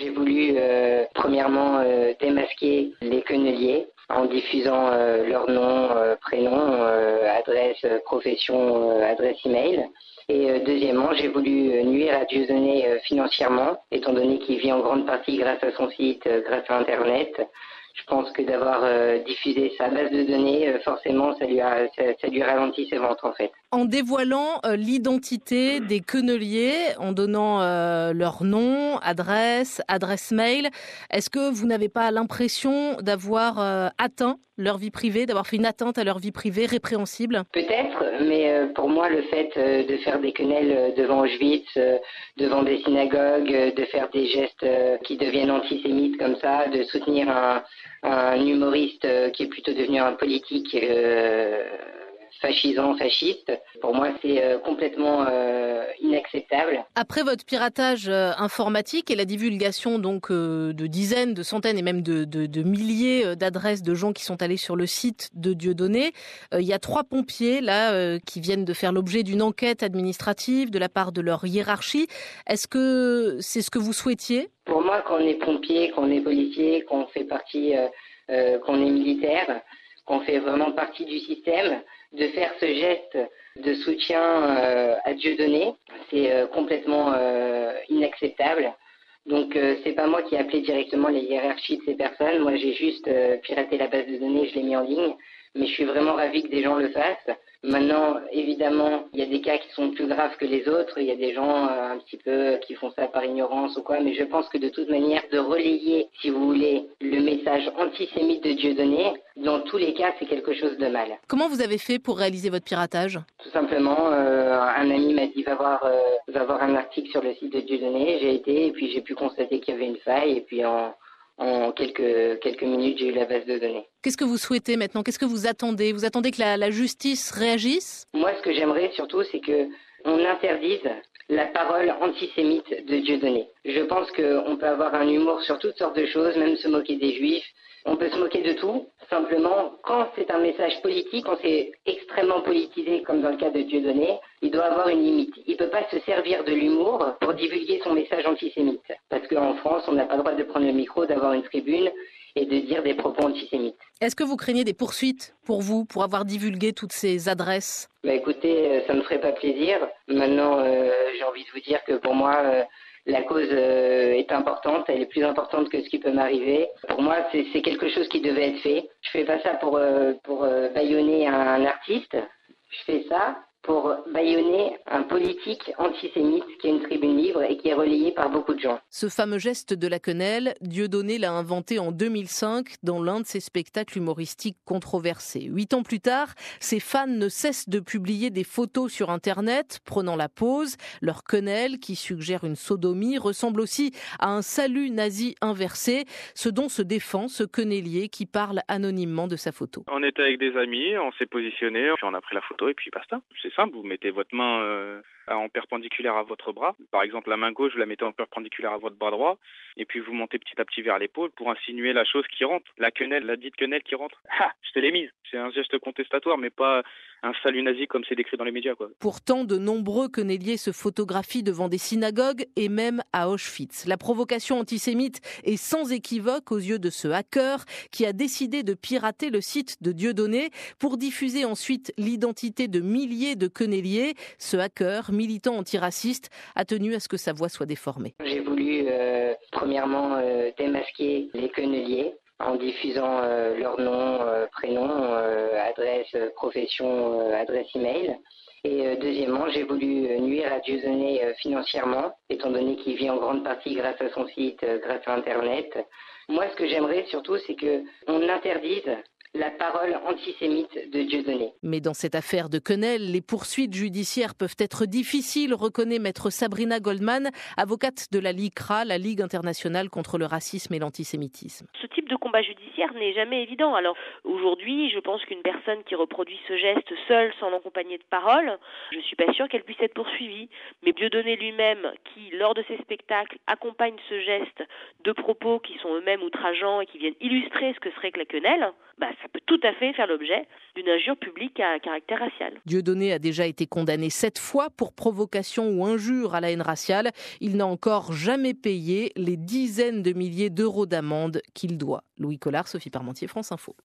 J'ai voulu premièrement démasquer les queneliers en diffusant leur nom, prénom, adresse, profession, adresse email. Et deuxièmement, j'ai voulu nuire à Dieudonné financièrement, étant donné qu'il vit en grande partie grâce à son site, grâce à Internet. Je pense que d'avoir diffusé sa base de données, forcément, ça lui ralentit ses ventes en fait. En dévoilant l'identité des queneliers, en donnant leur nom, adresse mail, est-ce que vous n'avez pas l'impression d'avoir atteint leur vie privée, d'avoir fait une atteinte à leur vie privée répréhensible ? Peut-être, mais pour moi, le fait de faire des quenelles devant Auschwitz, devant des synagogues, de faire des gestes qui deviennent antisémites comme ça, de soutenir un humoriste qui est plutôt devenu un politique fasciste, pour moi c'est complètement inacceptable. Après votre piratage informatique et la divulgation donc de dizaines, de centaines et même de milliers d'adresses de gens qui sont allés sur le site de Dieudonné, il y a 3 pompiers là qui viennent de faire l'objet d'une enquête administrative de la part de leur hiérarchie. Est-ce que c'est ce que vous souhaitiez ? Pour moi, quand on est pompier, quand on est policier, qu'on fait partie, qu'on est militaire, qu'on fait vraiment partie du système, de faire ce geste de soutien à Dieudonné, c'est complètement inacceptable. Donc c'est pas moi qui ai appelé directement les hiérarchies de ces personnes. Moi j'ai juste piraté la base de données, je l'ai mis en ligne. Mais je suis vraiment ravi que des gens le fassent. Maintenant, évidemment, il y a des cas qui sont plus graves que les autres. Il y a des gens un petit peu qui font ça par ignorance ou quoi. Mais je pense que de toute manière, de relayer, si vous voulez, le message antisémite de Dieudonné, dans tous les cas, c'est quelque chose de mal. Comment vous avez fait pour réaliser votre piratage ? Tout simplement, un ami m'a dit va voir un article sur le site de Dieudonné. J'ai été et puis j'ai pu constater qu'il y avait une faille. Et puis en quelques minutes, j'ai eu la base de données. Qu'est-ce que vous souhaitez maintenant ? Qu'est-ce que vous attendez ? Vous attendez que la justice réagisse ? Moi, ce que j'aimerais surtout, c'est que on interdise la parole antisémite de Dieudonné. Je pense qu'on peut avoir un humour sur toutes sortes de choses, même se moquer des juifs. On peut se moquer de tout. Simplement, quand c'est un message politique, quand c'est extrêmement politisé, comme dans le cas de Dieudonné, il doit avoir une limite. Il ne peut pas se servir de l'humour pour divulguer son message antisémite. Parce qu'en France, on n'a pas le droit de prendre le micro, d'avoir une tribune et de dire des propos antisémites. Est-ce que vous craignez des poursuites pour vous, pour avoir divulgué toutes ces adresses ? Écoutez, ça ne me ferait pas plaisir. Maintenant, j'ai envie de vous dire que pour moi, la cause est importante, elle est plus importante que ce qui peut m'arriver. Pour moi, c'est quelque chose qui devait être fait. Je fais pas ça pour bâillonner un artiste. Je fais ça pour bâillonner un politique antisémite qui a une tribune libre et qui est relayé par beaucoup de gens. Ce fameux geste de la quenelle, Dieudonné l'a inventé en 2005 dans l'un de ses spectacles humoristiques controversés. 8 ans plus tard, ses fans ne cessent de publier des photos sur Internet prenant la pose. Leur quenelle, qui suggère une sodomie, ressemble aussi à un salut nazi inversé, ce dont se défend ce quenellier qui parle anonymement de sa photo. On était avec des amis, on s'est positionné, puis on a pris la photo et puis basta. C'est simple, vous mettez votre main en perpendiculaire à votre bras. Par exemple, la main gauche, vous la mettez en perpendiculaire à votre bras droit, et puis vous montez petit à petit vers l'épaule pour insinuer la chose qui rentre. La quenelle, la dite quenelle qui rentre. Ah, je te l'ai mise. C'est un geste contestatoire, mais pas un salut nazi comme c'est décrit dans les médias, quoi. Pourtant, de nombreux quenelliers se photographient devant des synagogues et même à Auschwitz. La provocation antisémite est sans équivoque aux yeux de ce hacker qui a décidé de pirater le site de Dieudonné pour diffuser ensuite l'identité de milliers de quenelliers. Ce hacker, militant antiraciste, a tenu à ce que sa voix soit déformée. J'ai voulu premièrement démasquer les quenelliers en diffusant leur nom, prénom, adresse, profession, adresse email. Et deuxièmement, j'ai voulu nuire à Dieudonné financièrement, étant donné qu'il vit en grande partie grâce à son site, grâce à Internet. Moi, ce que j'aimerais surtout, c'est qu'on interdise la parole antisémite de Dieudonné. Mais dans cette affaire de quenelle, les poursuites judiciaires peuvent être difficiles, reconnaît maître Sabrina Goldman, avocate de la LICRA, la Ligue internationale contre le racisme et l'antisémitisme. Ce type de combat judiciaire n'est jamais évident. Alors aujourd'hui, je pense qu'une personne qui reproduit ce geste seule, sans l'accompagner de paroles, je ne suis pas sûre qu'elle puisse être poursuivie. Mais Dieudonné lui-même, qui lors de ses spectacles accompagne ce geste de propos qui sont eux-mêmes outrageants et qui viennent illustrer ce que serait que la quenelle, ça ça peut tout à fait faire l'objet d'une injure publique à caractère racial. Dieudonné a déjà été condamné 7 fois pour provocation ou injure à la haine raciale. Il n'a encore jamais payé les dizaines de milliers d'euros d'amende qu'il doit. Louis Collard, Sophie Parmentier, France Info.